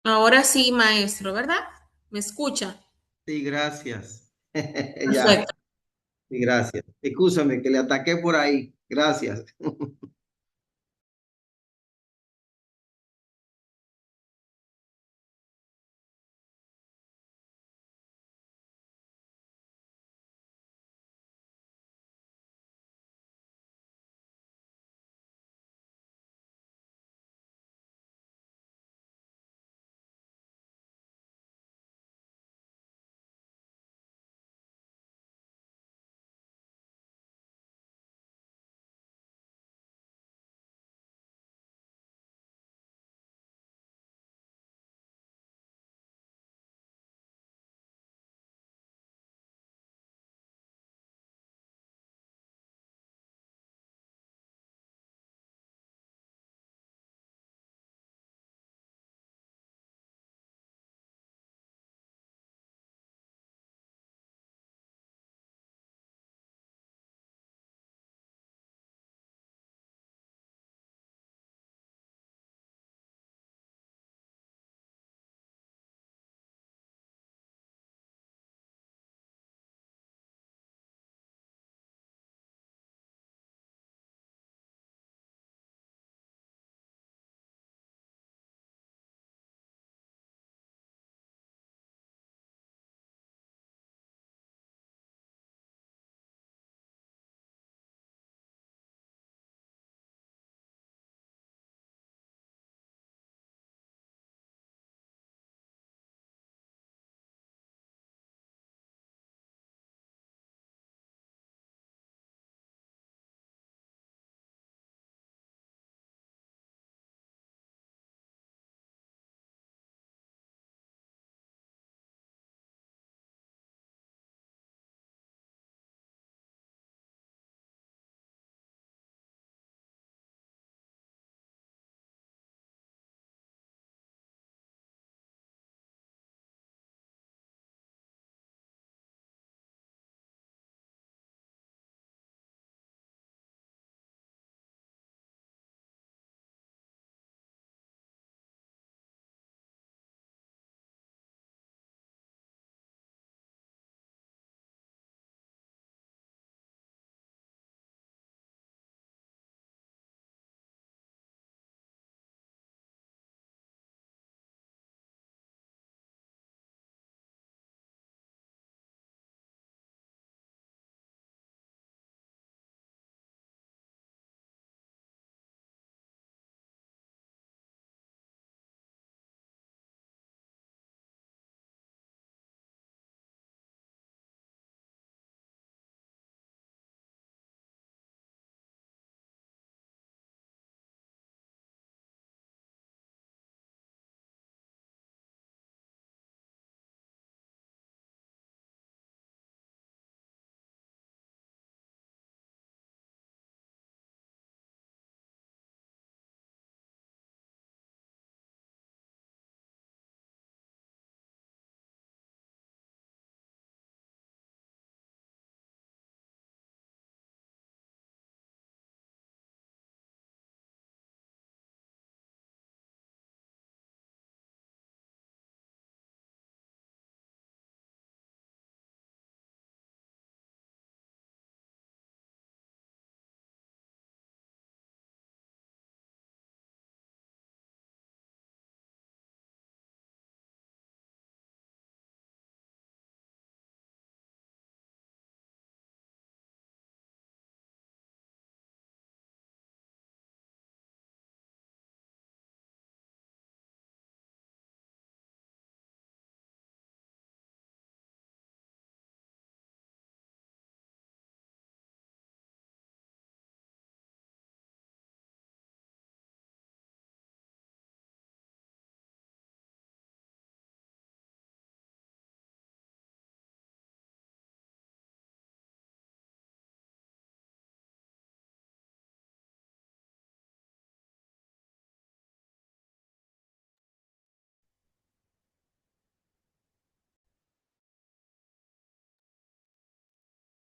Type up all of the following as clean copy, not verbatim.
Ahora sí, maestro, ¿verdad? ¿Me escucha? Sí, gracias. Ya, Perfecto. sí, gracias. Escúchame que le ataqué por ahí. Gracias.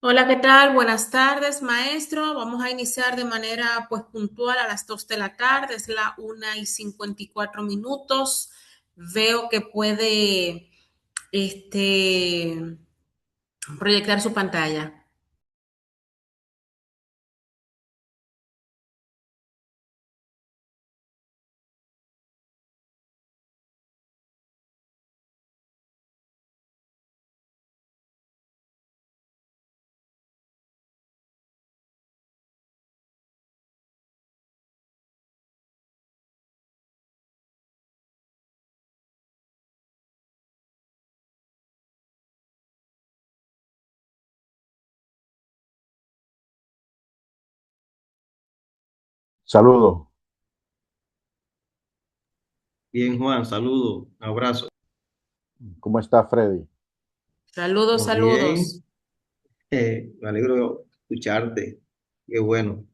Hola, ¿qué tal? Buenas tardes, maestro. Vamos a iniciar de manera pues puntual a las 2 de la tarde, es la 1:54. veo que puede este, proyectar su pantalla. Saludos. Bien, Juan, saludo, un abrazo. ¿Cómo está Freddy? Saludos, Todo saludos. bien, me alegro de escucharte. Qué bueno.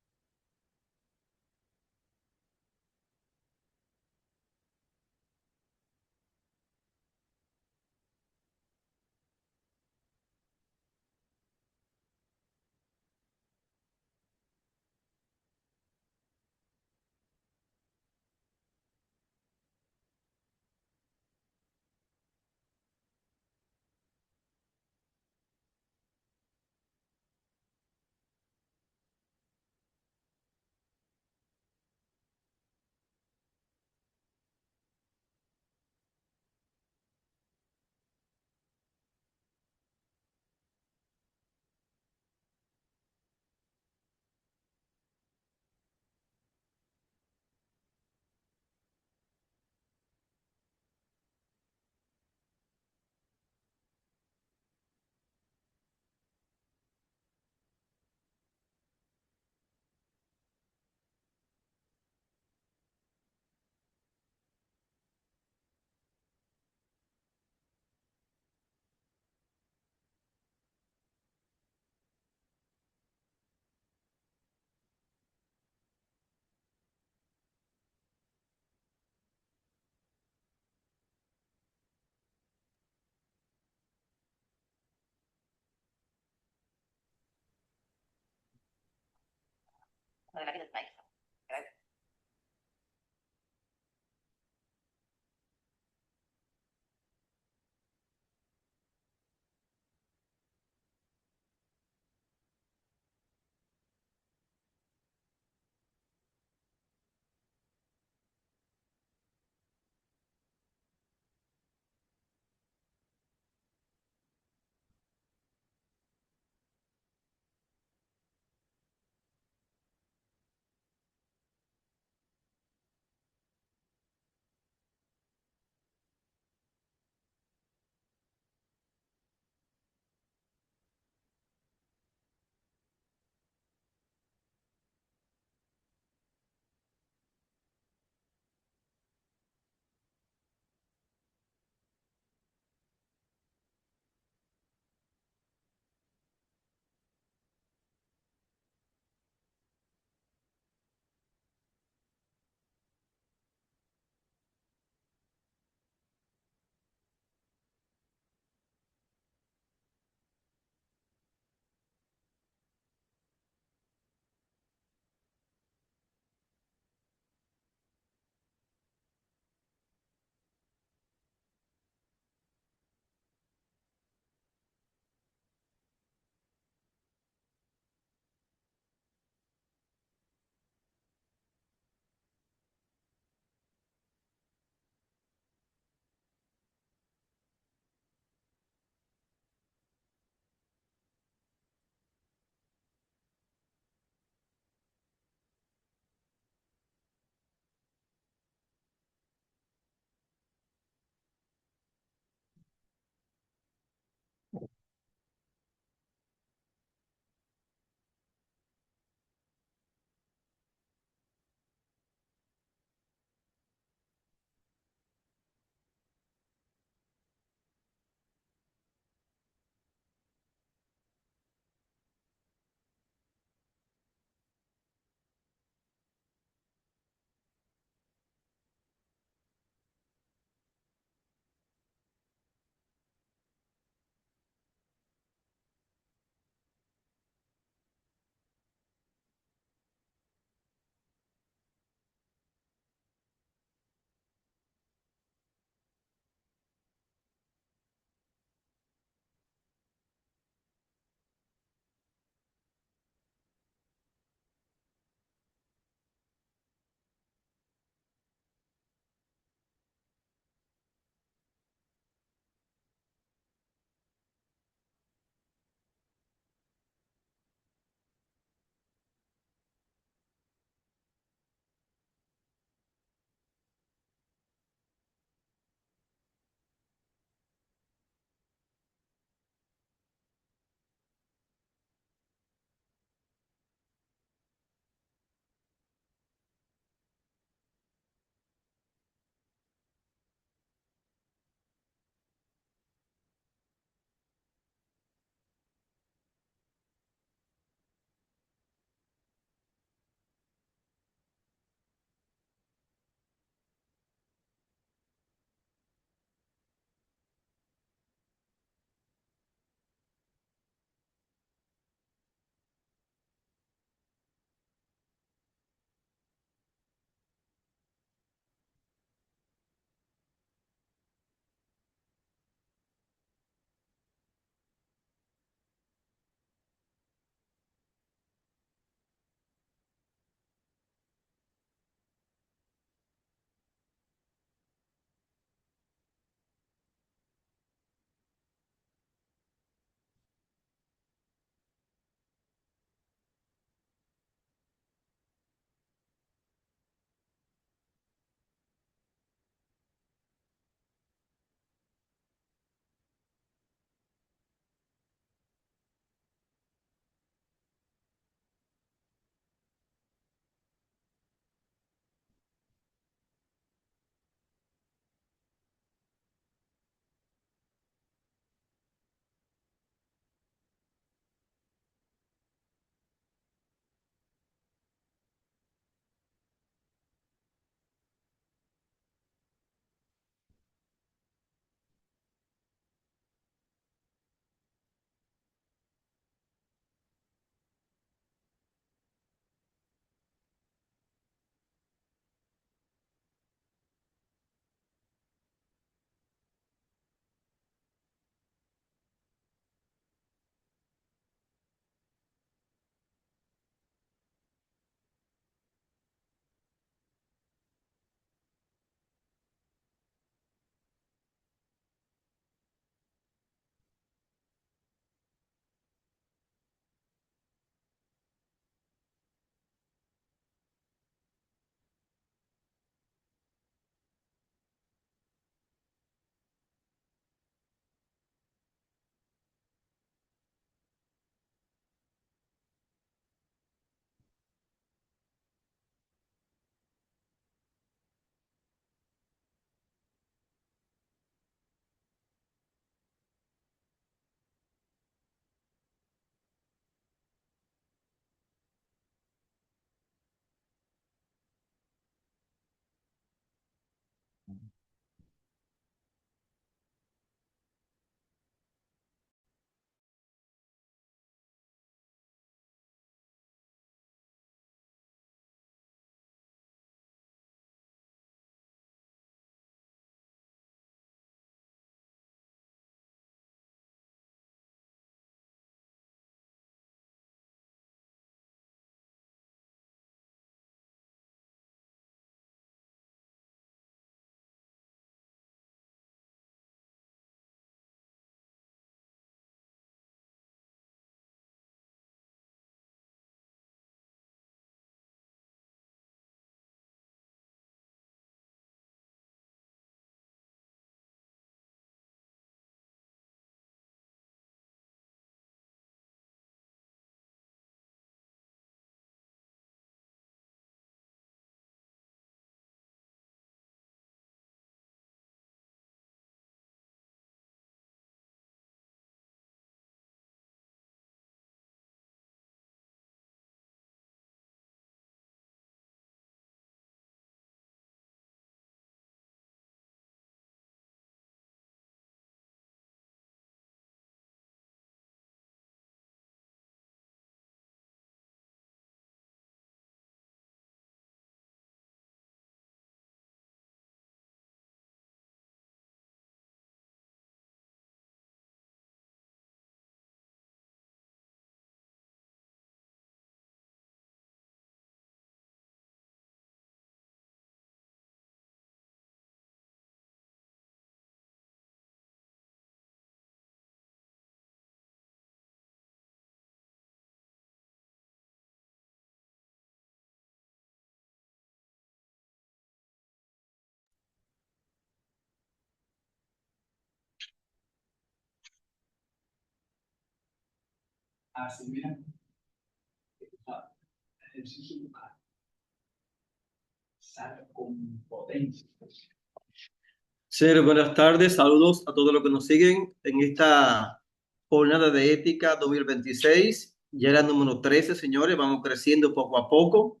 Señores, buenas tardes, saludos a todos los que nos siguen en esta jornada de ética 2026. Ya era número 13, señores, vamos creciendo poco a poco.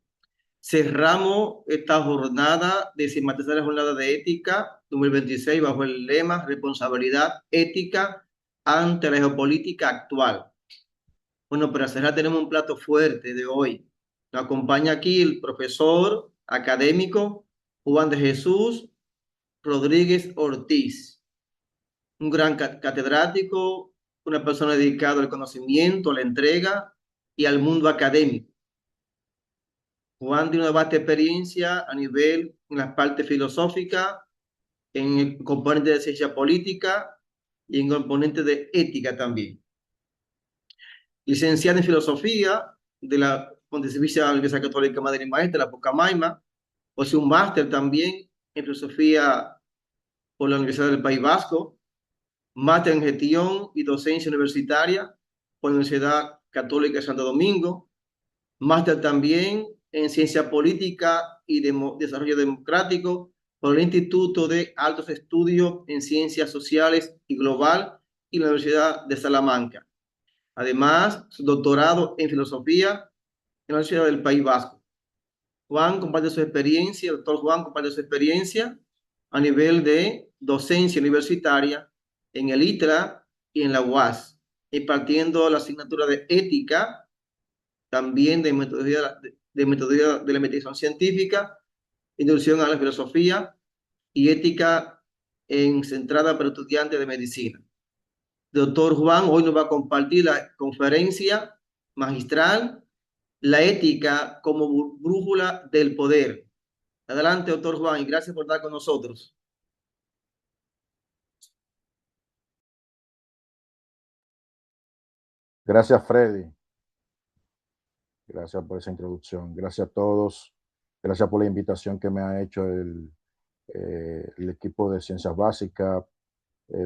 Cerramos esta jornada, 13ª jornada de ética 2026, bajo el lema responsabilidad ética ante la geopolítica actual. Bueno, para cerrar tenemos un plato fuerte de hoy. Nos acompaña aquí el profesor académico Juan de Jesús Rodríguez Ortiz, un gran catedrático, una persona dedicada al conocimiento, a la entrega y al mundo académico. Juan tiene una vasta experiencia a nivel en la parte filosófica, en el componente de ciencia política y en componente de ética también. Licenciado en filosofía de la Pontificia Universidad Católica Madre y Maestra, la Pucamaima, posee un máster también en filosofía por la Universidad del País Vasco, máster en gestión y docencia universitaria por la Universidad Católica de Santo Domingo, máster también en ciencia política y desarrollo democrático por el Instituto de Altos Estudios en Ciencias Sociales y Global y la Universidad de Salamanca. Además, su doctorado en filosofía en la Universidad del País Vasco. Juan comparte su experiencia, el doctor Juan comparte su experiencia a nivel de docencia universitaria en el ITRA y en la UAS, impartiendo la asignatura de ética, también de metodología de la investigación científica, introducción a la filosofía y ética centrada para estudiantes de medicina. Doctor Juan hoy nos va a compartir la conferencia magistral, la ética como brújula del poder. Adelante, doctor Juan, y gracias por estar con nosotros. Gracias, Freddy. Gracias por esa introducción. Gracias a todos. Gracias por la invitación que me ha hecho el equipo de Ciencias Básicas,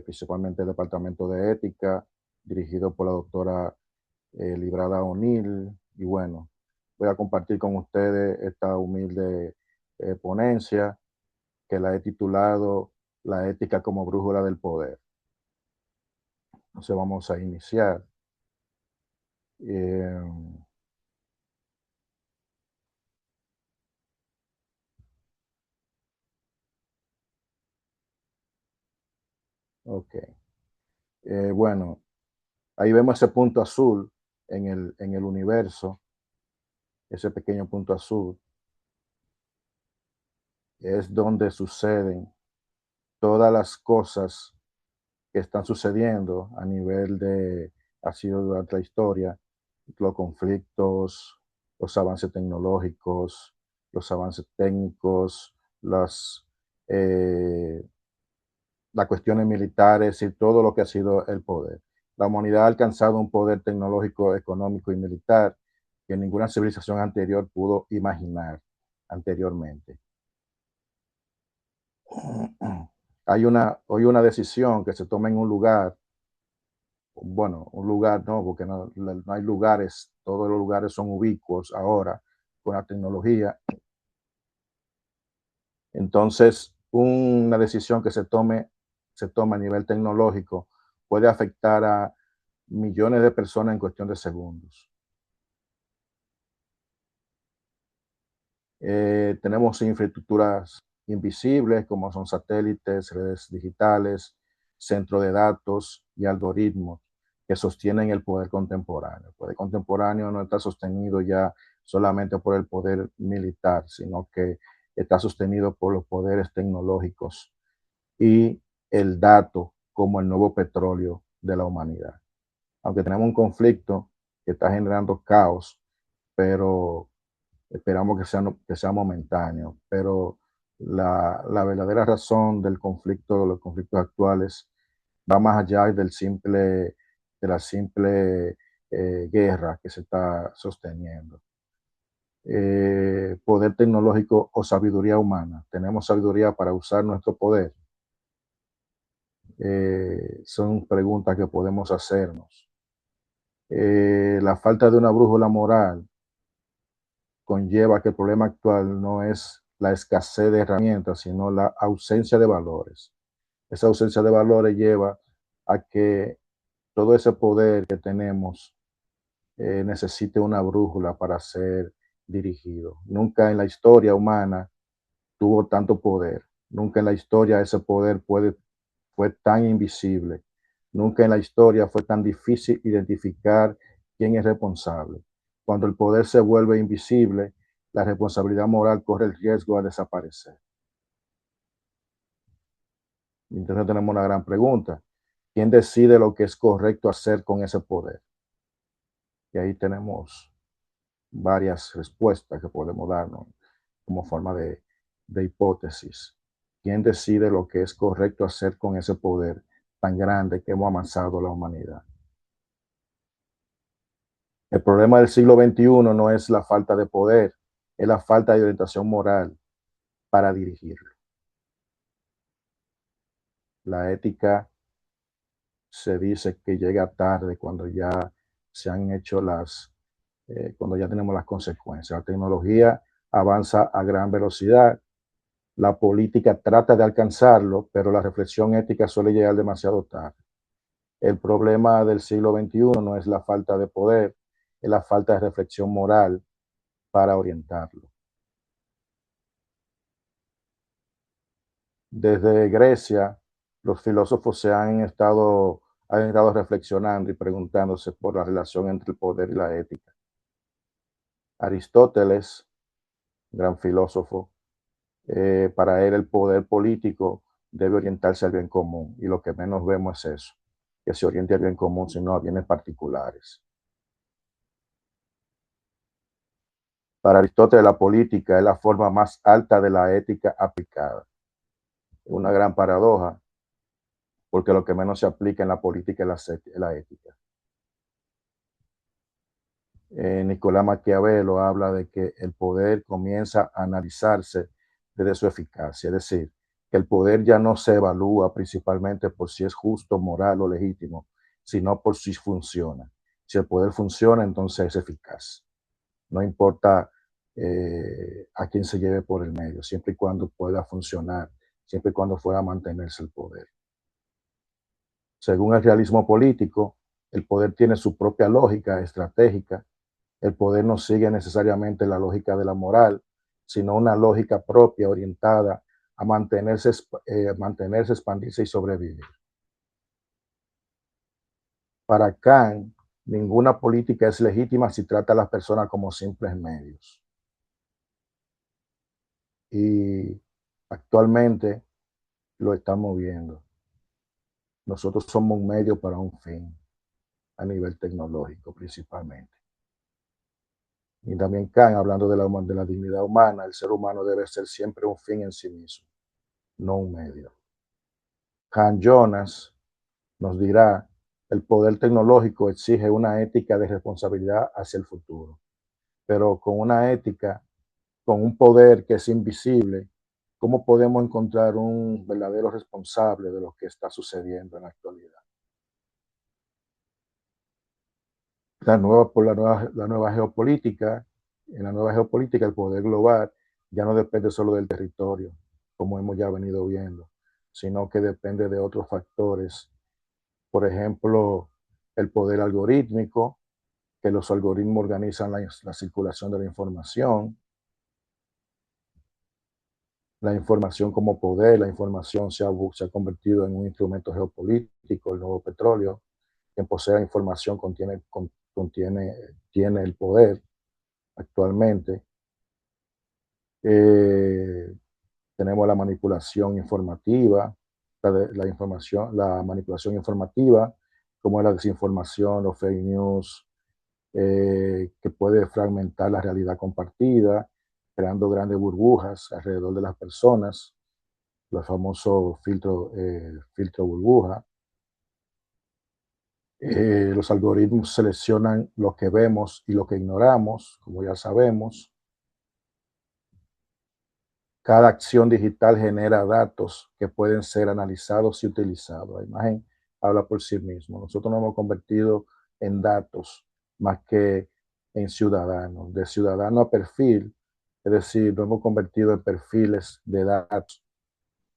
principalmente el Departamento de Ética, dirigido por la doctora Librada O'Neill. Y bueno, voy a compartir con ustedes esta humilde ponencia que la he titulado La ética como brújula del poder. Entonces vamos a iniciar. Ok. Bueno, ahí vemos ese punto azul en el universo, ese pequeño punto azul. Es donde suceden todas las cosas que están sucediendo a nivel de, ha sido durante la historia, los conflictos, los avances tecnológicos, los avances técnicos, eh, las cuestiones militares y todo lo que ha sido el poder. La humanidad ha alcanzado un poder tecnológico, económico y militar que ninguna civilización anterior pudo imaginar anteriormente. Hoy una decisión que se toma en un lugar, bueno, un lugar no, porque no hay lugares, todos los lugares son ubicuos ahora con la tecnología. Entonces, una decisión que se toma a nivel tecnológico puede afectar a millones de personas en cuestión de segundos. Tenemos infraestructuras invisibles como son satélites, redes digitales, centros de datos y algoritmos que sostienen el poder contemporáneo. El poder contemporáneo no está sostenido ya solamente por el poder militar, sino que está sostenido por los poderes tecnológicos y el dato como el nuevo petróleo de la humanidad. Aunque tenemos un conflicto que está generando caos, pero esperamos que sea momentáneo, pero la verdadera razón del conflicto, de los conflictos actuales, va más allá de la simple guerra que se está sosteniendo. Poder tecnológico o sabiduría humana. Tenemos sabiduría para usar nuestro poder. Son preguntas que podemos hacernos. La falta de una brújula moral conlleva que el problema actual no es la escasez de herramientas, sino la ausencia de valores. Esa ausencia de valores lleva a que todo ese poder que tenemos necesite una brújula para ser dirigido. Nunca en la historia humana tuvo tanto poder. Nunca en la historia ese poder fue tan invisible. Nunca en la historia fue tan difícil identificar quién es responsable. Cuando el poder se vuelve invisible, la responsabilidad moral corre el riesgo de desaparecer. Entonces tenemos una gran pregunta. ¿Quién decide lo que es correcto hacer con ese poder? Y ahí tenemos varias respuestas que podemos darnos como forma de hipótesis. ¿Quién decide lo que es correcto hacer con ese poder tan grande que hemos amasado la humanidad? El problema del siglo XXI no es la falta de poder, es la falta de orientación moral para dirigirlo. La ética se dice que llega tarde cuando ya se han hecho cuando ya tenemos las consecuencias. La tecnología avanza a gran velocidad. La política trata de alcanzarlo, pero la reflexión ética suele llegar demasiado tarde. El problema del siglo XXI no es la falta de poder, es la falta de reflexión moral para orientarlo. Desde Grecia, los filósofos han estado reflexionando y preguntándose por la relación entre el poder y la ética. Aristóteles, gran filósofo, para él el poder político debe orientarse al bien común, y lo que menos vemos es eso, que se oriente al bien común, sino a bienes particulares. Para Aristóteles, la política es la forma más alta de la ética aplicada. Es una gran paradoja, porque lo que menos se aplica en la política es la ética. Nicolás Maquiavelo habla de que el poder comienza a analizarse desde su eficacia, es decir, que el poder ya no se evalúa principalmente por si es justo, moral o legítimo, sino por si funciona. Si el poder funciona, entonces es eficaz. No importa a quién se lleve por el medio, siempre y cuando pueda funcionar, siempre y cuando pueda mantenerse el poder. Según el realismo político, el poder tiene su propia lógica estratégica. El poder no sigue necesariamente la lógica de la moral, sino una lógica propia orientada a mantenerse, expandirse y sobrevivir. Para Kant, ninguna política es legítima si trata a las personas como simples medios. Y actualmente lo estamos viendo. Nosotros somos un medio para un fin, a nivel tecnológico principalmente. Y también Kant, hablando de la dignidad humana, el ser humano debe ser siempre un fin en sí mismo, no un medio. Hans Jonas nos dirá, el poder tecnológico exige una ética de responsabilidad hacia el futuro, pero con una ética, con un poder que es invisible, ¿cómo podemos encontrar un verdadero responsable de lo que está sucediendo en la actualidad? La nueva geopolítica, en la nueva geopolítica el poder global ya no depende solo del territorio, como hemos ya venido viendo, sino que depende de otros factores. Por ejemplo, el poder algorítmico, que los algoritmos organizan la circulación de la información como poder, la información se ha convertido en un instrumento geopolítico, el nuevo petróleo. Quien posee información tiene el poder actualmente. Tenemos la manipulación informativa, la manipulación informativa, como es la desinformación, los fake news, que puede fragmentar la realidad compartida, creando grandes burbujas alrededor de las personas, los famosos filtro burbuja. Los algoritmos seleccionan lo que vemos y lo que ignoramos, como ya sabemos. Cada acción digital genera datos que pueden ser analizados y utilizados. La imagen habla por sí mismo. Nosotros nos hemos convertido en datos más que en ciudadanos. De ciudadano a perfil, es decir, lo hemos convertido en perfiles de datos.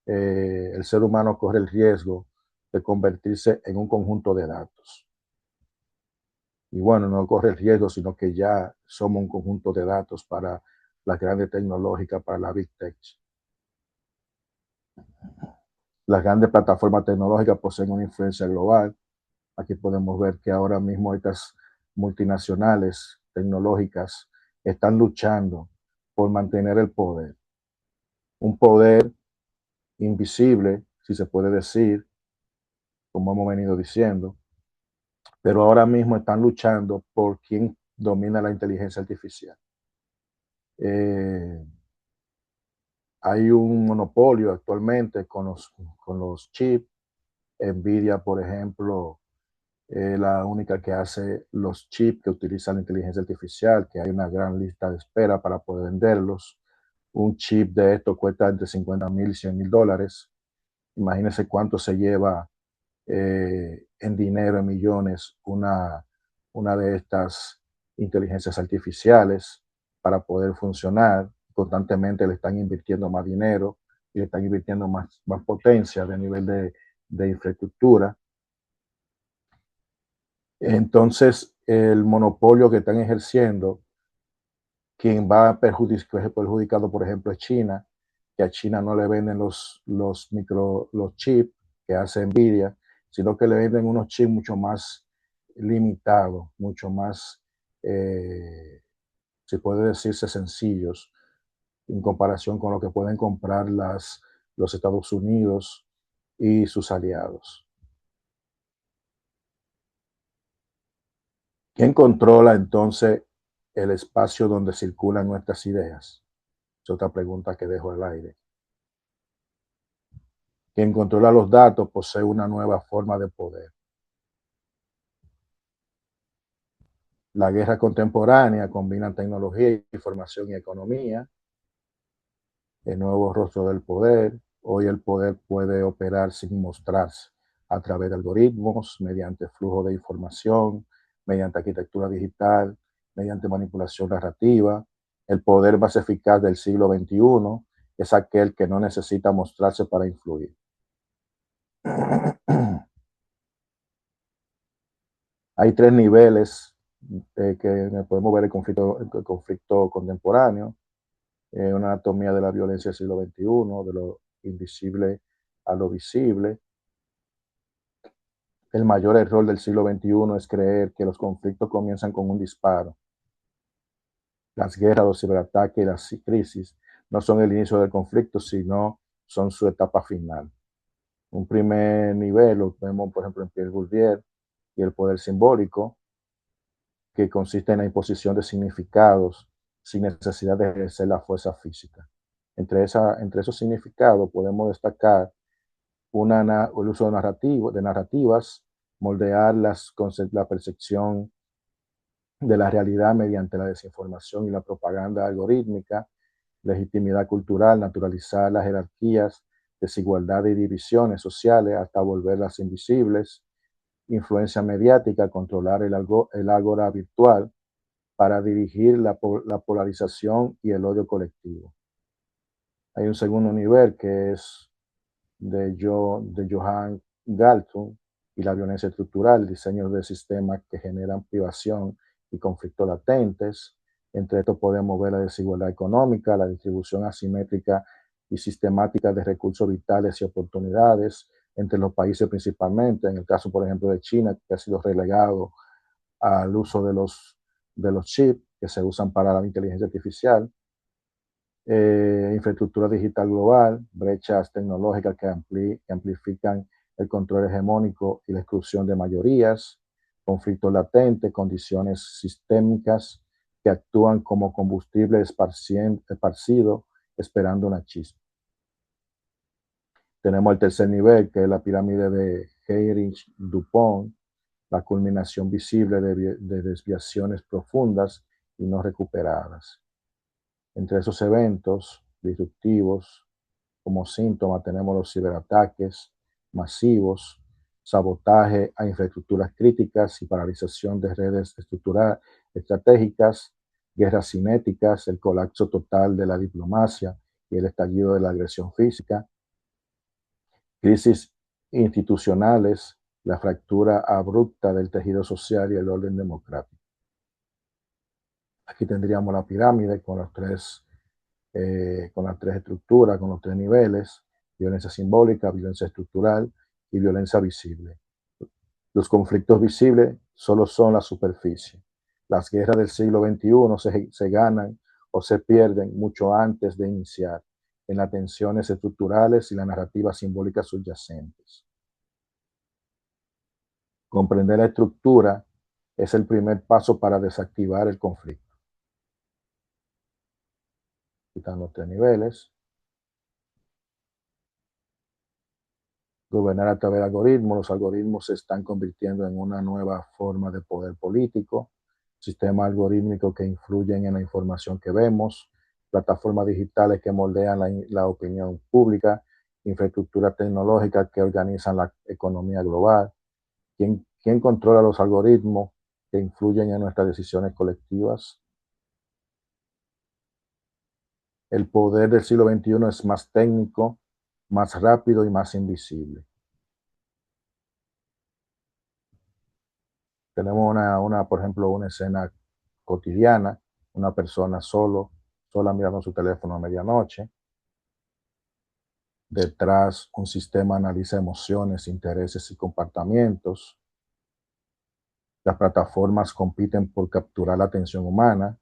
El ser humano corre el riesgo de convertirse en un conjunto de datos. Y bueno, no corre el riesgo, sino que ya somos un conjunto de datos para las grandes tecnológicas, para la Big Tech. Las grandes plataformas tecnológicas poseen una influencia global. Aquí podemos ver que ahora mismo estas multinacionales tecnológicas están luchando por mantener el poder. Un poder invisible, si se puede decir, como hemos venido diciendo, pero ahora mismo están luchando por quién domina la inteligencia artificial. Hay un monopolio actualmente con los chips. Nvidia, por ejemplo, la única que hace los chips que utilizan la inteligencia artificial, que hay una gran lista de espera para poder venderlos. Un chip de esto cuesta entre 50,000 y 100,000 dólares. Imagínense cuánto se lleva en dinero, en millones, una de estas inteligencias artificiales para poder funcionar. Constantemente le están invirtiendo más dinero y le están invirtiendo más potencia de nivel de infraestructura. Entonces, el monopolio que están ejerciendo, quien va perjudicado, por ejemplo, es China, que a China no le venden los chips que hace Nvidia, sino que le venden unos chips mucho más limitados, mucho más, si puede decirse, sencillos, en comparación con lo que pueden comprar los Estados Unidos y sus aliados. ¿Quién controla entonces el espacio donde circulan nuestras ideas? Es otra pregunta que dejo al aire. Quien controla los datos posee una nueva forma de poder. La guerra contemporánea combina tecnología, información y economía. El nuevo rostro del poder. Hoy el poder puede operar sin mostrarse a través de algoritmos, mediante flujo de información, mediante arquitectura digital, mediante manipulación narrativa. El poder más eficaz del siglo XXI es aquel que no necesita mostrarse para influir. Hay tres niveles que podemos ver el conflicto contemporáneo, una anatomía de la violencia del siglo XXI, de lo invisible a lo visible. El mayor error del siglo XXI es creer que los conflictos comienzan con un disparo. Las guerras, los ciberataques y las crisis no son el inicio del conflicto, sino son su etapa final. Un primer nivel lo vemos, por ejemplo, en Pierre Bourdieu y el poder simbólico, que consiste en la imposición de significados sin necesidad de ejercer la fuerza física. Entre esos significados podemos destacar el uso de narrativas, moldear la percepción de la realidad mediante la desinformación y la propaganda algorítmica, legitimidad cultural, naturalizar las jerarquías, desigualdad y divisiones sociales hasta volverlas invisibles, influencia mediática, controlar el ágora virtual para dirigir la polarización y el odio colectivo. Hay un segundo nivel que es de Johan Galtung y la violencia estructural, diseño de sistemas que generan privación y conflictos latentes. Entre estos podemos ver la desigualdad económica, la distribución asimétrica y sistemática de recursos vitales y oportunidades entre los países principalmente. En el caso, por ejemplo, de China, que ha sido relegado al uso de los chips que se usan para la inteligencia artificial. Infraestructura digital global, brechas tecnológicas que amplifican el control hegemónico y la exclusión de mayorías, conflictos latentes, condiciones sistémicas que actúan como combustible esparcido esperando una chispa. Tenemos el tercer nivel, que es la pirámide de Heinrich-Dupont, la culminación visible de desviaciones profundas y no recuperadas. Entre esos eventos disruptivos, como síntoma, tenemos los ciberataques masivos, sabotaje a infraestructuras críticas y paralización de redes estructurales estratégicas, guerras cinéticas, el colapso total de la diplomacia y el estallido de la agresión física, crisis institucionales, la fractura abrupta del tejido social y el orden democrático. Aquí tendríamos la pirámide con las tres estructuras, con los tres niveles: violencia simbólica, violencia estructural y violencia visible. Los conflictos visibles solo son la superficie. Las guerras del siglo XXI se ganan o se pierden mucho antes de iniciar, en las tensiones estructurales y la narrativa simbólica subyacentes. Comprender la estructura es el primer paso para desactivar el conflicto. Aquí están los tres niveles. Gobernar a través de algoritmos. Los algoritmos se están convirtiendo en una nueva forma de poder político. Sistemas algorítmicos que influyen en la información que vemos, plataformas digitales que moldean la opinión pública, infraestructuras tecnológicas que organizan la economía global. ¿Quién controla los algoritmos que influyen en nuestras decisiones colectivas? El poder del siglo XXI es más técnico, más rápido y más invisible. Tenemos por ejemplo, una escena cotidiana, una persona sola mirando su teléfono a medianoche. Detrás, un sistema analiza emociones, intereses y comportamientos. Las plataformas compiten por capturar la atención humana.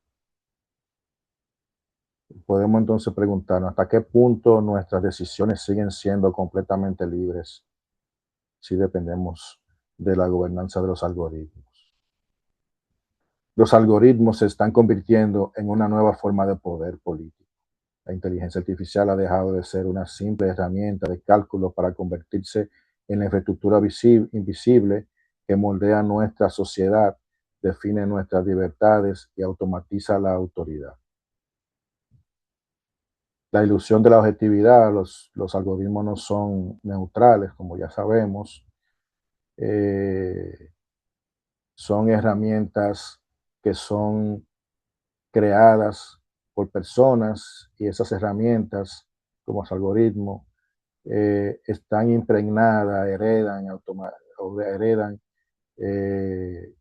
Podemos entonces preguntarnos hasta qué punto nuestras decisiones siguen siendo completamente libres si dependemos de la gobernanza de los algoritmos. Los algoritmos se están convirtiendo en una nueva forma de poder político. La inteligencia artificial ha dejado de ser una simple herramienta de cálculo para convertirse en la infraestructura invisible que moldea nuestra sociedad, define nuestras libertades y automatiza la autoridad. La ilusión de la objetividad. Los algoritmos no son neutrales, como ya sabemos. Son herramientas que son creadas por personas, y esas herramientas, como los algoritmos, están impregnadas, heredan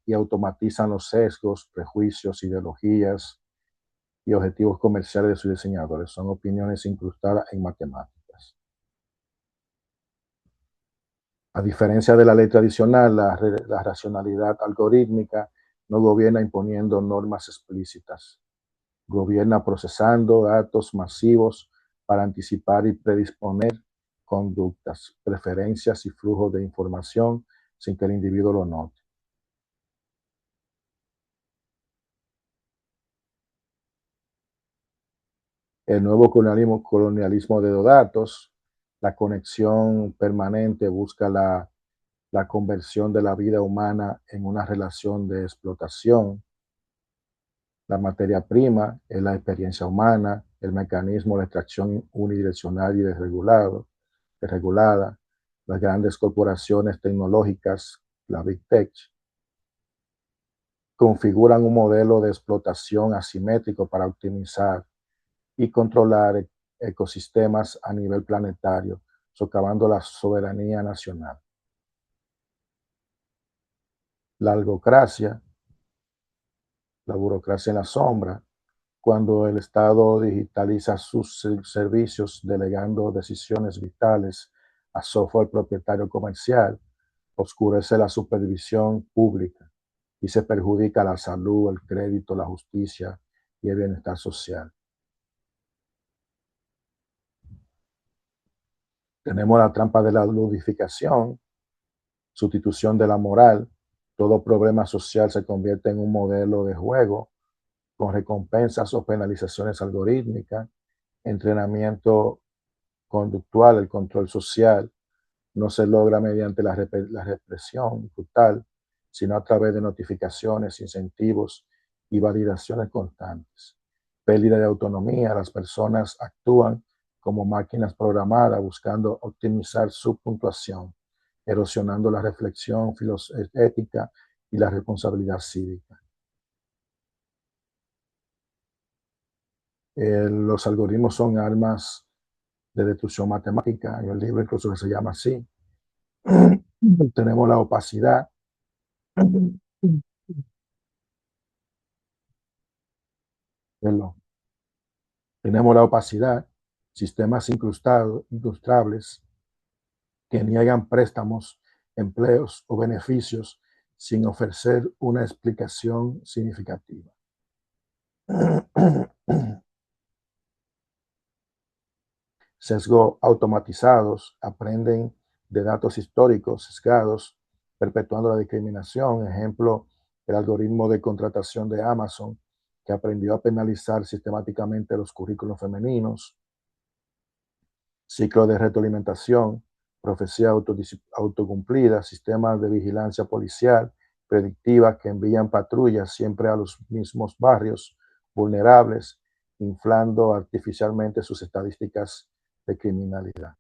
y automatizan los sesgos, prejuicios, ideologías y objetivos comerciales de sus diseñadores. Son opiniones incrustadas en matemáticas. A diferencia de la ley tradicional, la racionalidad algorítmica no gobierna imponiendo normas explícitas. Gobierna procesando datos masivos para anticipar y predisponer conductas, preferencias y flujos de información sin que el individuo lo note. El nuevo colonialismo de los datos, la conexión permanente, busca la conversión de la vida humana en una relación de explotación. La materia prima es la experiencia humana, el mecanismo de extracción unidireccional y desregulada. Las grandes corporaciones tecnológicas, la Big Tech, configuran un modelo de explotación asimétrico para optimizar y controlar ecosistemas a nivel planetario, socavando la soberanía nacional. La algocracia, la burocracia en la sombra, cuando el Estado digitaliza sus servicios delegando decisiones vitales a software propietario comercial, oscurece la supervisión pública y se perjudica la salud, el crédito, la justicia y el bienestar social. Tenemos la trampa de la ludificación, sustitución de la moral. Todo problema social se convierte en un modelo de juego con recompensas o penalizaciones algorítmicas, entrenamiento conductual. El control social no se logra mediante la represión brutal, sino a través de notificaciones, incentivos y validaciones constantes. Pérdida de autonomía. Las personas actúan como máquinas programadas buscando optimizar su puntuación, erosionando la reflexión ética y la responsabilidad cívica. Los algoritmos son armas de destrucción matemática, en el libro incluso que se llama así. Tenemos la opacidad. Tenemos la opacidad, sistemas incrustables que niegan préstamos, empleos o beneficios sin ofrecer una explicación significativa. Sesgos automatizados aprenden de datos históricos sesgados, perpetuando la discriminación. Ejemplo, el algoritmo de contratación de Amazon, que aprendió a penalizar sistemáticamente los currículos femeninos. Ciclo de retroalimentación, profecía autocumplida, sistemas de vigilancia policial predictiva que envían patrullas siempre a los mismos barrios vulnerables, inflando artificialmente sus estadísticas de criminalidad.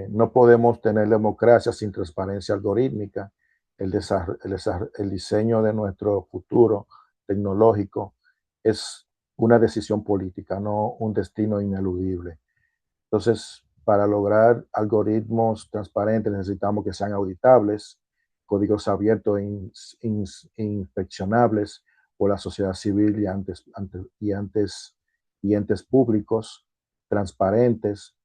No podemos tener democracia sin transparencia algorítmica. El diseño de nuestro futuro tecnológico es una decisión política, no un destino ineludible. Entonces, para lograr algoritmos transparentes necesitamos que sean auditables, códigos abiertos e inspeccionables por la sociedad civil y entes públicos, transparentes,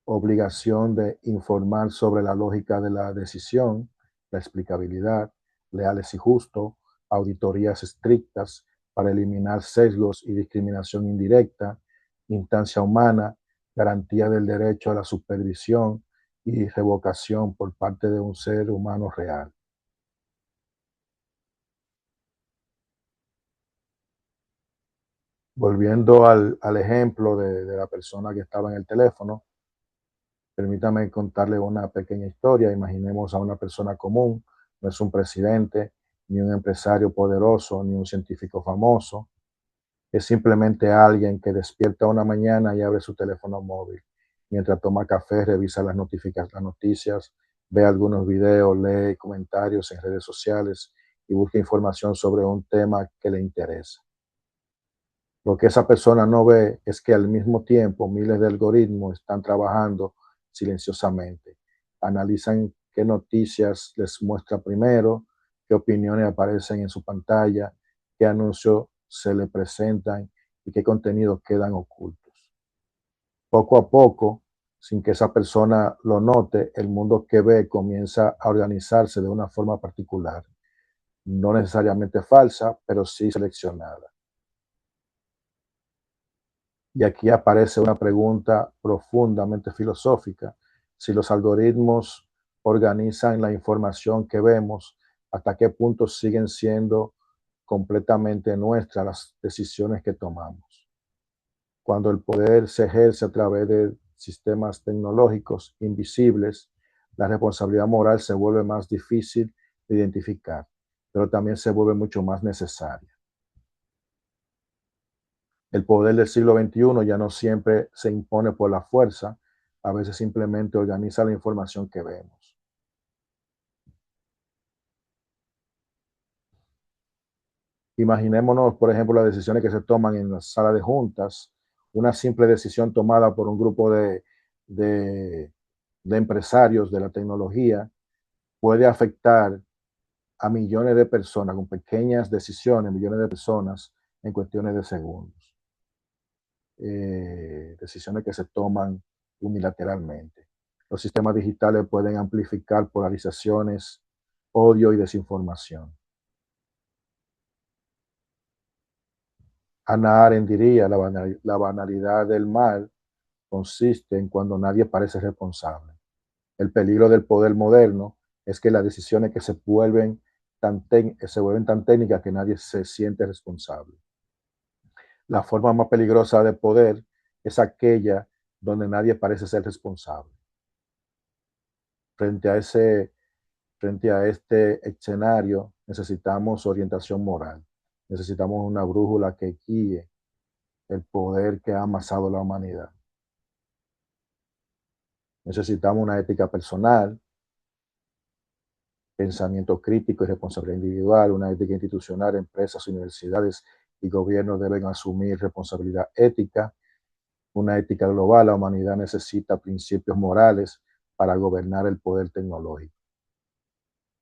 obligación de informar sobre la lógica de la decisión, la explicabilidad, leales y justo, auditorías estrictas para eliminar sesgos y discriminación indirecta, instancia humana, garantía del derecho a la supervisión y revocación por parte de un ser humano real. Volviendo al ejemplo de la persona que estaba en el teléfono, permítame contarle una pequeña historia. Imaginemos a una persona común, no es un presidente, ni un empresario poderoso, ni un científico famoso. Es simplemente alguien que despierta una mañana y abre su teléfono móvil. Mientras toma café, revisa las noticias, ve algunos videos, lee comentarios en redes sociales y busca información sobre un tema que le interesa. Lo que esa persona no ve es que al mismo tiempo miles de algoritmos están trabajando silenciosamente. Analizan qué noticias les muestra primero, qué opiniones aparecen en su pantalla, qué anuncios se le presentan y qué contenidos quedan ocultos. Poco a poco, sin que esa persona lo note, el mundo que ve comienza a organizarse de una forma particular, no necesariamente falsa, pero sí seleccionada. Y aquí aparece una pregunta profundamente filosófica. Si los algoritmos organizan la información que vemos, ¿hasta qué punto siguen siendo completamente nuestras las decisiones que tomamos? Cuando el poder se ejerce a través de sistemas tecnológicos invisibles, la responsabilidad moral se vuelve más difícil de identificar, pero también se vuelve mucho más necesaria. El poder del siglo XXI ya no siempre se impone por la fuerza, a veces simplemente organiza la información que vemos. Imaginémonos, por ejemplo, las decisiones que se toman en la sala de juntas. Una simple decisión tomada por un grupo de empresarios de la tecnología puede afectar a millones de personas con pequeñas decisiones, millones de personas en cuestiones de segundos. Decisiones que se toman unilateralmente. Los sistemas digitales pueden amplificar polarizaciones, odio y desinformación. Hannah Arendt diría, la banalidad del mal consiste en cuando nadie parece responsable. El peligro del poder moderno es que las decisiones que se vuelven tan técnicas que nadie se siente responsable. La forma más peligrosa de poder es aquella donde nadie parece ser responsable. Frente a este escenario, necesitamos orientación moral. Necesitamos una brújula que guíe el poder que ha amasado la humanidad. Necesitamos una ética personal, pensamiento crítico y responsabilidad individual, una ética institucional. Empresas, universidades y gobiernos deben asumir responsabilidad ética, una ética global. La humanidad necesita principios morales para gobernar el poder tecnológico.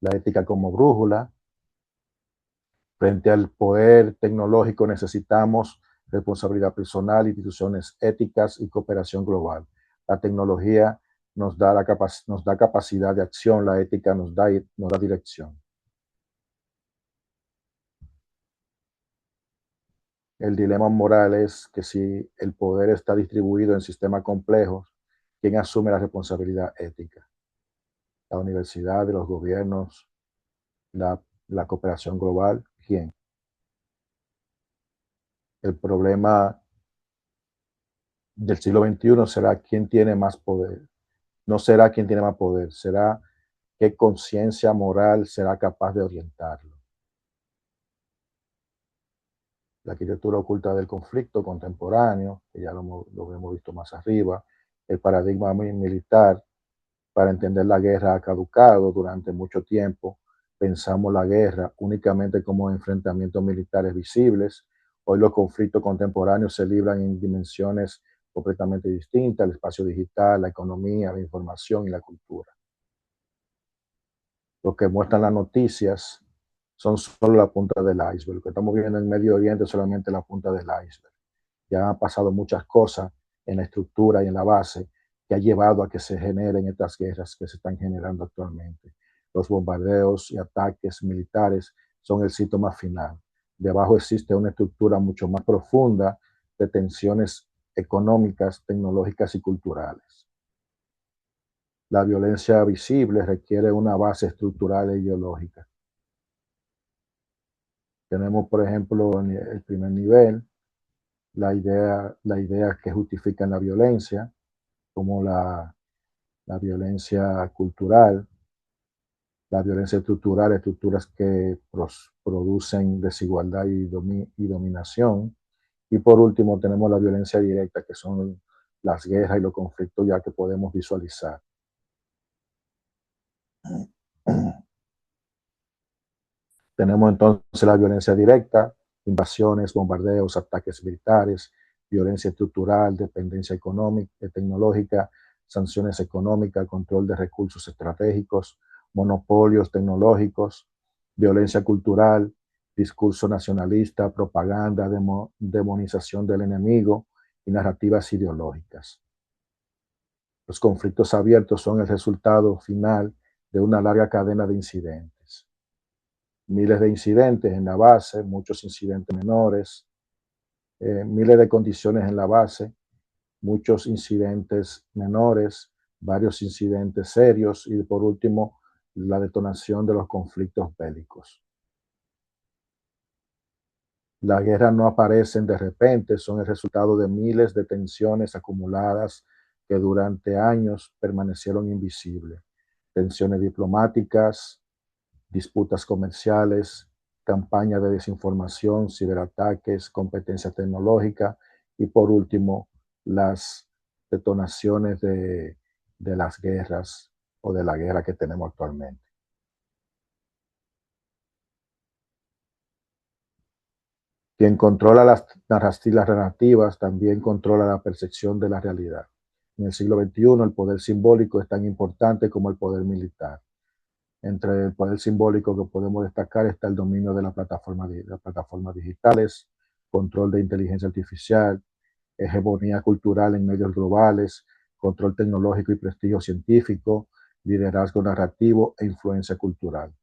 La ética como brújula. Frente al poder tecnológico necesitamos responsabilidad personal, instituciones éticas y cooperación global. La tecnología nos da capacidad de acción, la ética nos da dirección. El dilema moral es que si el poder está distribuido en sistemas complejos, ¿quién asume la responsabilidad ética? La universidad, los gobiernos, la cooperación global, ¿quién? El problema del siglo XXI será quién tiene más poder. No será quién tiene más poder, será qué conciencia moral será capaz de orientarlo. La arquitectura oculta del conflicto contemporáneo, que ya lo hemos visto más arriba, el paradigma militar. Para entender la guerra ha caducado durante mucho tiempo. Pensamos la guerra únicamente como enfrentamientos militares visibles. Hoy los conflictos contemporáneos se libran en dimensiones completamente distintas: el espacio digital, la economía, la información y la cultura. Lo que muestran las noticias son solo la punta del iceberg. Lo que estamos viendo en Medio Oriente es solamente la punta del iceberg. Ya han pasado muchas cosas en la estructura y en la base que ha llevado a que se generen estas guerras que se están generando actualmente. Los bombardeos y ataques militares son el síntoma final. Debajo existe una estructura mucho más profunda de tensiones económicas, tecnológicas y culturales. La violencia visible requiere una base estructural e ideológica. Tenemos, por ejemplo, en el primer nivel, la idea que justifican la violencia, como la violencia cultural, la violencia estructural, estructuras que producen desigualdad y dominación. Y por último tenemos la violencia directa, que son las guerras y los conflictos ya que podemos visualizar. Tenemos entonces la violencia directa, invasiones, bombardeos, ataques militares, violencia estructural, dependencia económica, tecnológica, sanciones económicas, control de recursos estratégicos, monopolios tecnológicos, violencia cultural, discurso nacionalista, propaganda, demonización del enemigo y narrativas ideológicas. Los conflictos abiertos son el resultado final de una larga cadena de incidentes. Miles de incidentes en la base, muchos incidentes menores, miles de condiciones en la base, muchos incidentes menores, varios incidentes serios y por último la detonación de los conflictos bélicos. Las guerras no aparecen de repente, son el resultado de miles de tensiones acumuladas que durante años permanecieron invisibles. Tensiones diplomáticas, disputas comerciales, campañas de desinformación, ciberataques, competencia tecnológica y por último las detonaciones de las guerras o de la guerra que tenemos actualmente. Quien controla las narrativas también controla la percepción de la realidad. En el siglo XXI el poder simbólico es tan importante como el poder militar. Entre el poder simbólico que podemos destacar está el dominio de las plataformas digitales, control de inteligencia artificial, hegemonía cultural en medios globales, control tecnológico y prestigio científico, liderazgo narrativo e influencia cultural.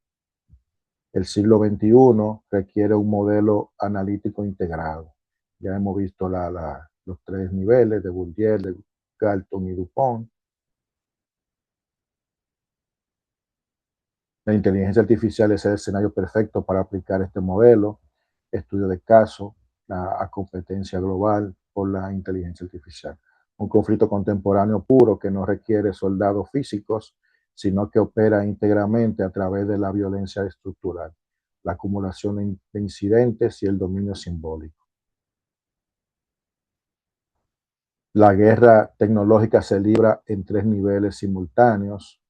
El siglo XXI requiere un modelo analítico integrado. Ya hemos visto los tres niveles de Bourdieu, de Galton y Dupont. La inteligencia artificial es el escenario perfecto para aplicar este modelo, estudio de caso, la competencia global por la inteligencia artificial. Un conflicto contemporáneo puro que no requiere soldados físicos, sino que opera íntegramente a través de la violencia estructural, la acumulación de incidentes y el dominio simbólico. La guerra tecnológica se libra en 3 niveles simultáneos.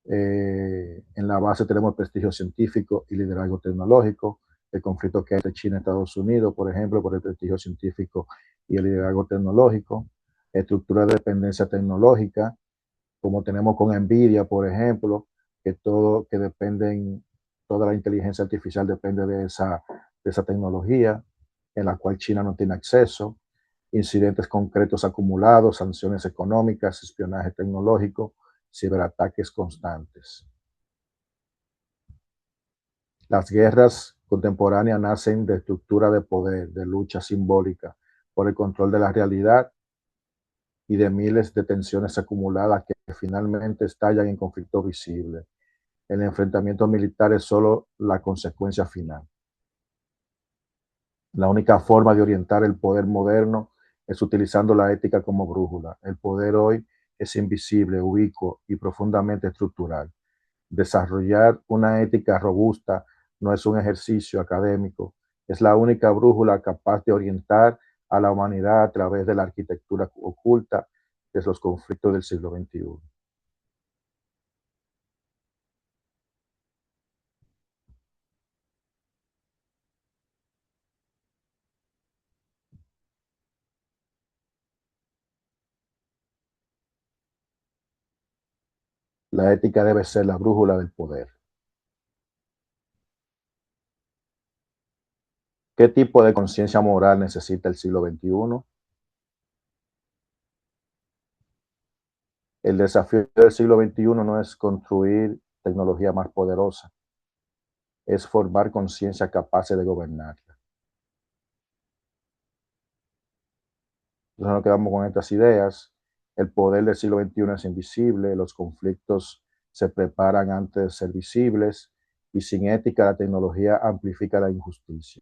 En la base tenemos prestigio científico y liderazgo tecnológico. El conflicto que hay entre China y Estados Unidos, por ejemplo, por el prestigio científico y el liderazgo tecnológico. Estructura de dependencia tecnológica, como tenemos con Nvidia, por ejemplo, que todo, que dependen, toda la inteligencia artificial depende de esa tecnología, en la cual China no tiene acceso. Incidentes concretos acumulados, sanciones económicas, espionaje tecnológico, ciberataques constantes. Las guerras contemporáneas nacen de estructura de poder, de lucha simbólica por el control de la realidad y de miles de tensiones acumuladas que finalmente estallan en conflicto visible. El enfrentamiento militar es solo la consecuencia final. La única forma de orientar el poder moderno es utilizando la ética como brújula. El poder hoy es invisible, ubicuo y profundamente estructural. Desarrollar una ética robusta no es un ejercicio académico, es la única brújula capaz de orientar a la humanidad a través de la arquitectura oculta de los conflictos del siglo XXI. La ética debe ser la brújula del poder. ¿Qué tipo de conciencia moral necesita el siglo XXI? El desafío del siglo XXI no es construir tecnología más poderosa, es formar conciencia capaces de gobernarla. Entonces nos quedamos con estas ideas. El poder del siglo XXI es invisible, los conflictos se preparan antes de ser visibles y sin ética la tecnología amplifica la injusticia.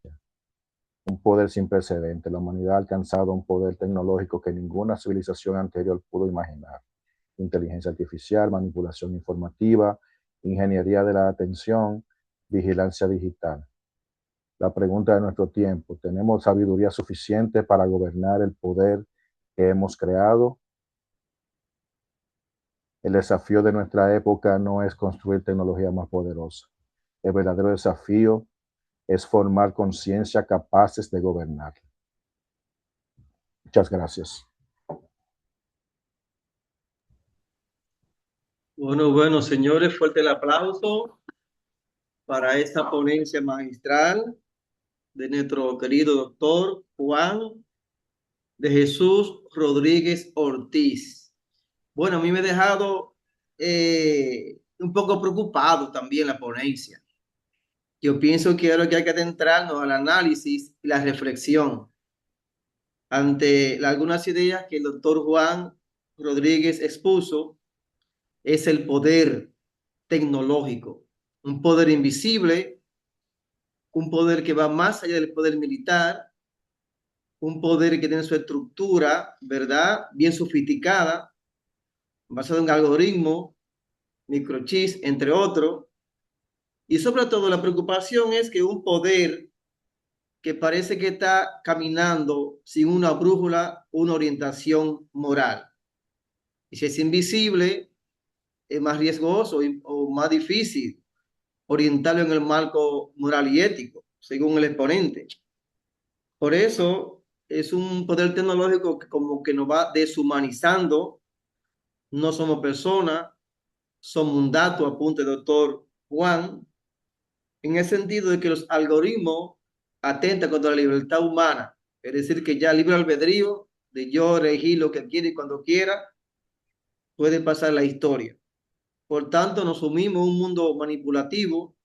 Un poder sin precedentes. La humanidad ha alcanzado un poder tecnológico que ninguna civilización anterior pudo imaginar. Inteligencia artificial, manipulación informativa, ingeniería de la atención, vigilancia digital. La pregunta de nuestro tiempo: ¿tenemos sabiduría suficiente para gobernar el poder que hemos creado? El desafío de nuestra época no es construir tecnología más poderosa. El verdadero desafío es formar conciencia capaces de gobernar. Muchas gracias. Bueno, señores, fuerte el aplauso para esta ponencia magistral de nuestro querido doctor Juan de Jesús Rodríguez Ortiz. Bueno, a mí me ha dejado un poco preocupado también la ponencia. Yo pienso que ahora que hay que adentrarnos al análisis y la reflexión ante algunas ideas que el doctor Juan Rodríguez expuso. Es el poder tecnológico, un poder invisible, un poder que va más allá del poder militar, un poder que tiene su estructura, ¿verdad? Bien sofisticada, basado en algoritmos, microchips, entre otros. Y sobre todo la preocupación es que un poder que parece que está caminando sin una brújula, una orientación moral. Y si es invisible, es más riesgoso o más difícil orientarlo en el marco moral y ético, según el exponente. Por eso es un poder tecnológico que como que nos va deshumanizando. No somos personas, somos un dato, apunte doctor Juan, en el sentido de que los algoritmos atentan contra la libertad humana, es decir, que ya libre albedrío de yo elegir lo que quiera y cuando quiera, puede pasar la historia. Por tanto, nos sumimos en un mundo manipulativo,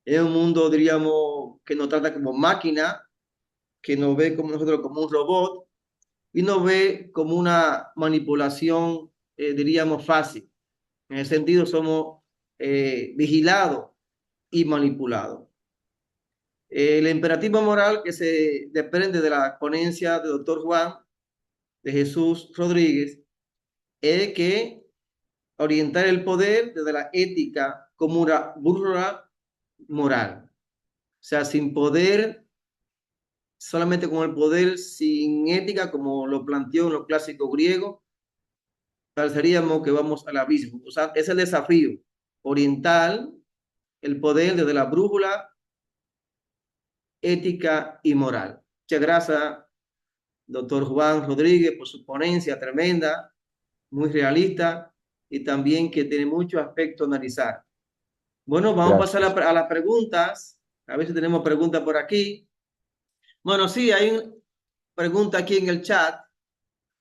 en un mundo, diríamos, que nos trata como máquina, que nos ve como nosotros como un robot y nos ve como una manipulación, diríamos, fácil. En ese sentido, somos vigilados y manipulados. El imperativo moral que se desprende de la ponencia de doctor Juan de Jesús Rodríguez es que orientar el poder desde la ética como una brújula moral. O sea, sin poder solamente con el poder, sin ética, como lo planteó en los clásicos griegos, pareceríamos que vamos al abismo. O sea, es el desafío oriental, el poder desde la brújula ética y moral. Muchas gracias, doctor Juan Rodríguez, por su ponencia tremenda, muy realista y también que tiene mucho aspecto a analizar. Bueno, vamos a pasar Gracias. a las preguntas. A ver si tenemos preguntas por aquí. Bueno, sí, hay una pregunta aquí en el chat.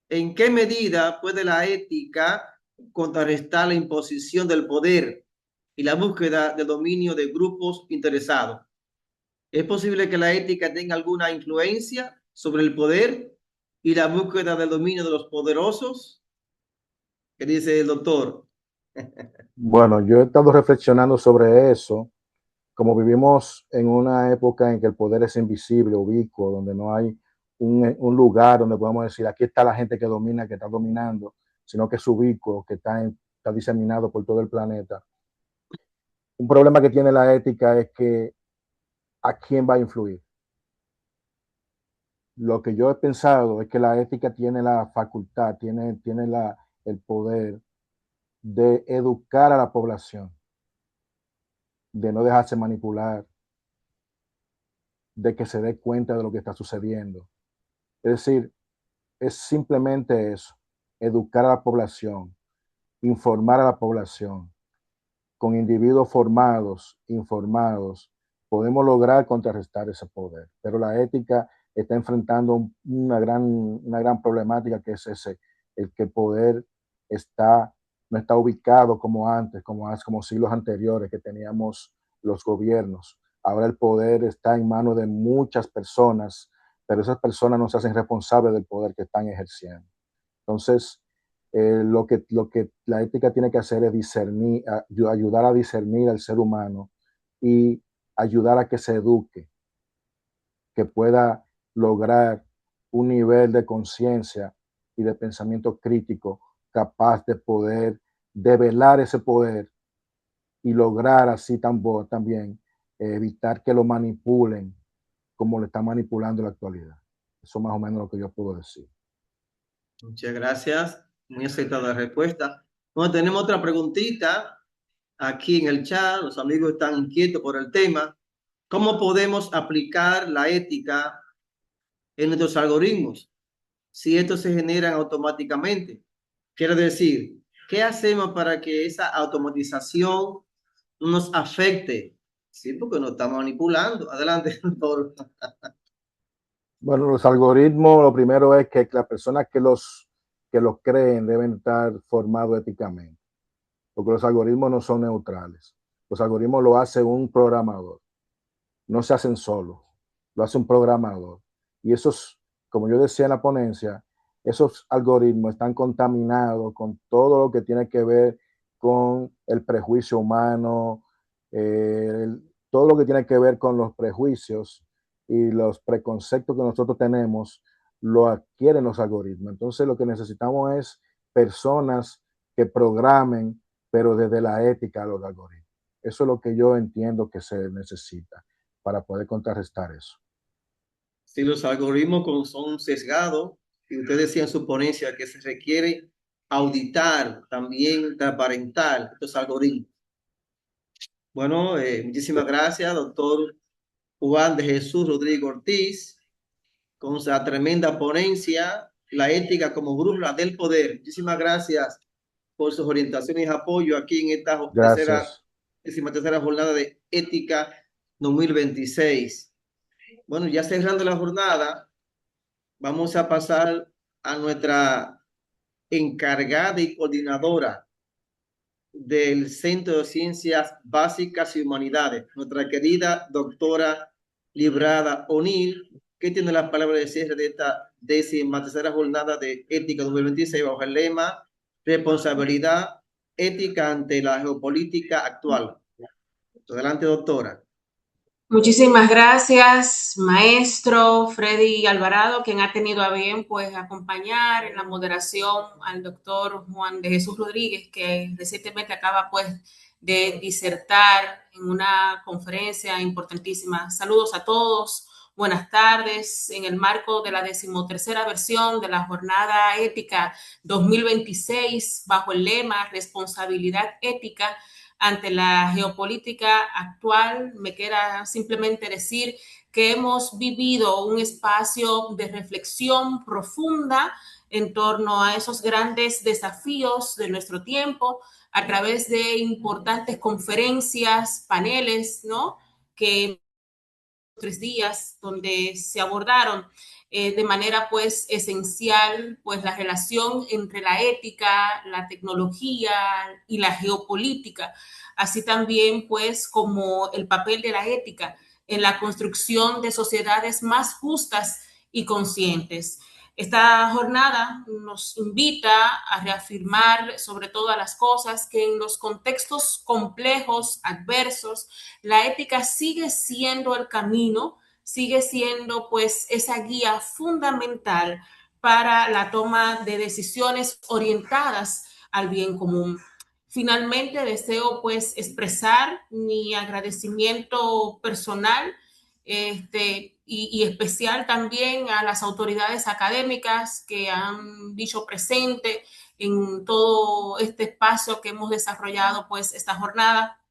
¿En qué medida puede la ética contrarrestar la imposición del poder y la búsqueda de dominio de grupos interesados? ¿Es posible que la ética tenga alguna influencia sobre el poder y la búsqueda del dominio de los poderosos? ¿Qué dice el doctor? Bueno, yo he estado reflexionando sobre eso. Como vivimos en una época en que el poder es invisible, ubicuo, donde no hay un lugar donde podemos decir, aquí está la gente que domina, que está dominando, sino que es ubicuo, que está diseminado por todo el planeta. Un problema que tiene la ética es que a quién va a influir. Lo que yo he pensado es que la ética tiene la facultad, tiene el poder de educar a la población, de no dejarse manipular, de que se dé cuenta de lo que está sucediendo. Es decir, es simplemente eso, educar a la población, informar a la población. Con individuos formados, informados, podemos lograr contrarrestar ese poder. Pero la ética está enfrentando una gran problemática que es ese, el que el poder no está ubicado como antes, como siglos anteriores que teníamos los gobiernos. Ahora el poder está en manos de muchas personas, pero esas personas no se hacen responsables del poder que están ejerciendo. Entonces, lo que la ética tiene que hacer es discernir, ayudar a discernir al ser humano y ayudar a que se eduque, que pueda lograr un nivel de conciencia y de pensamiento crítico capaz de poder develar ese poder y lograr así también evitar que lo manipulen como lo están manipulando en la actualidad. Eso más o menos lo que yo puedo decir. Muchas gracias. Muy aceptada la respuesta. Bueno, tenemos otra preguntita aquí en el chat. Los amigos están inquietos por el tema. ¿Cómo podemos aplicar la ética en nuestros algoritmos si estos se generan automáticamente? Quiero decir, ¿qué hacemos para que esa automatización no nos afecte? Sí, porque nos estamos manipulando. Adelante, doctor. Bueno, los algoritmos, lo primero es que las personas que los creen deben estar formados éticamente, porque los algoritmos no son neutrales. Los algoritmos lo hace un programador, no se hacen solos, lo hace un programador. Y esos, como yo decía en la ponencia, esos algoritmos están contaminados con todo lo que tiene que ver con el prejuicio humano, todo lo que tiene que ver con los prejuicios y los preconceptos que nosotros tenemos, lo adquieren los algoritmos. Entonces lo que necesitamos es personas que programen, pero desde la ética los algoritmos. Eso es lo que yo entiendo que se necesita para poder contrarrestar eso. Si los algoritmos son sesgados, y usted decía en su ponencia que se requiere auditar, también transparentar estos algoritmos. Bueno, muchísimas gracias, doctor Juan de Jesús Rodríguez Ortiz, con esa tremenda ponencia, la ética como brújula del poder. Muchísimas gracias por sus orientaciones y apoyo aquí en esta Gracias. tercera jornada de ética 2026. Bueno, ya cerrando la jornada, vamos a pasar a nuestra encargada y coordinadora del Centro de Ciencias Básicas y Humanidades, nuestra querida doctora Librada O'Neill, que tiene las palabras de cierre de esta 13ª jornada de Ética 2026 bajo el lema Responsabilidad ética ante la geopolítica actual. Adelante, doctora. Muchísimas gracias, maestro Freddy Alvarado, quien ha tenido a bien pues acompañar en la moderación al doctor Juan de Jesús Rodríguez, que recientemente acaba pues de disertar en una conferencia importantísima. Saludos a todos. buenas tardes. En el marco de la 13ª versión de la Jornada Ética 2026, bajo el lema Responsabilidad Ética ante la geopolítica actual, me queda simplemente decir que hemos vivido un espacio de reflexión profunda en torno a esos grandes desafíos de nuestro tiempo a través de importantes conferencias, paneles, ¿no? Que 3 días donde se abordaron de manera pues esencial pues la relación entre la ética, la tecnología y la geopolítica, así también pues como el papel de la ética en la construcción de sociedades más justas y conscientes. Esta jornada nos invita a reafirmar sobre todas las cosas que en los contextos complejos, adversos, la ética sigue siendo el camino, sigue siendo pues esa guía fundamental para la toma de decisiones orientadas al bien común. Finalmente deseo pues expresar mi agradecimiento personal y especial también a las autoridades académicas que han dicho presente en todo este espacio que hemos desarrollado pues esta jornada,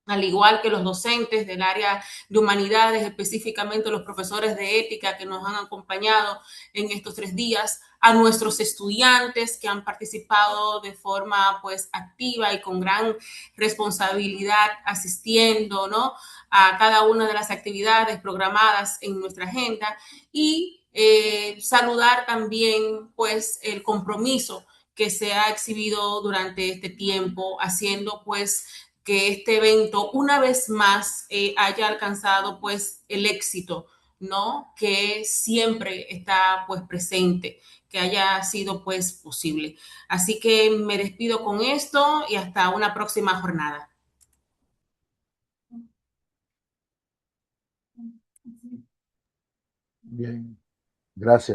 al igual que los docentes del área de humanidades, específicamente los profesores de ética que nos han acompañado en estos 3 días, a nuestros estudiantes que han participado de forma pues activa y con gran responsabilidad asistiendo, ¿no? A cada una de las actividades programadas en nuestra agenda y saludar también pues el compromiso que se ha exhibido durante este tiempo, haciendo pues que este evento una vez más haya alcanzado pues el éxito, ¿no? Que siempre está pues presente, que haya sido pues posible. Así que me despido con esto y hasta una próxima jornada. Bien, gracias.